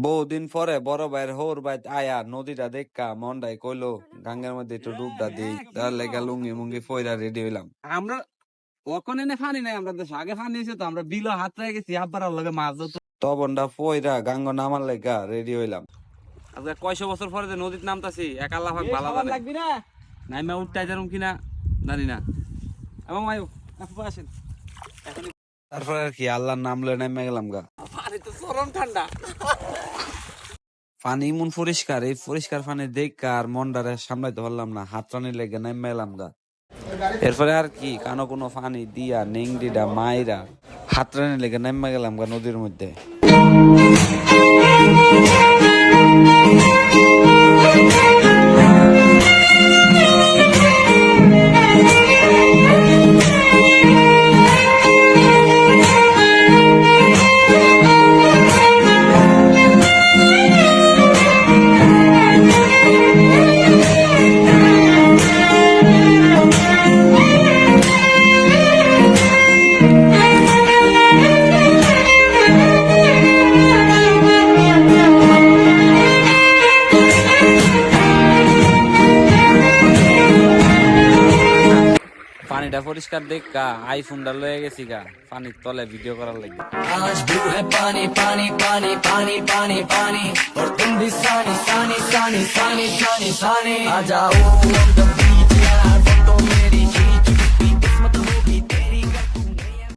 বহুদিন পরে বড় ভাইয়ের হোর ভাই আয়া নদীটা দেখা মনটাই কইলো গাঙ্গের মধ্যে একটু ডুবটা দিই, তার লেগা লুঙ্গি মুঙ্গি ফইরা রেডি হইলাম। আমরা ওখানে ফানি নাই, আমরা দেশে আগে ফানি হয়েছে তো আমরা বিলো হাত রেখে গেছি আব্বার লগে মাছ ধরতে। তবনটা ফইরা গাঙ্গ নামার লেগা রেডি হইলাম। আজকে কয়শো বছর পরে যে নদীর নামতাছি, এক আল্লাহ পাক ভালো জানে। লাগবি না নাইমা উঠতে যারুম কিনা জানি না। এবং মায়ু আপু আসেন এখন। তারপরে আর কি আল্লাহর নাম লয়ে নেমে গেলাম গা। পানি তো চরম ঠান্ডা। পানি এমন পরিষ্কার, এই পরিষ্কার পানি দেখা আর মনটারে সামলাইতে পারলাম না, হাত টানির লেগে নেমে এলাম গা। এরপরে আর কি কানো কোনো পানি দিয়া নেংডিটা মাইরা হাত টানির লেগে নেমে গেলাম গা নদীর মধ্যে। পানিটা পরিষ্কার দেখা আইফোনটা লয়ে গেছি গা পানির তলে ভিডিও করার লাগি। आज ब्लू है पानी पानी पानी पानी पानी पानी और तुम भी सानी सानी सानी सानी सानी सानी आ जाओ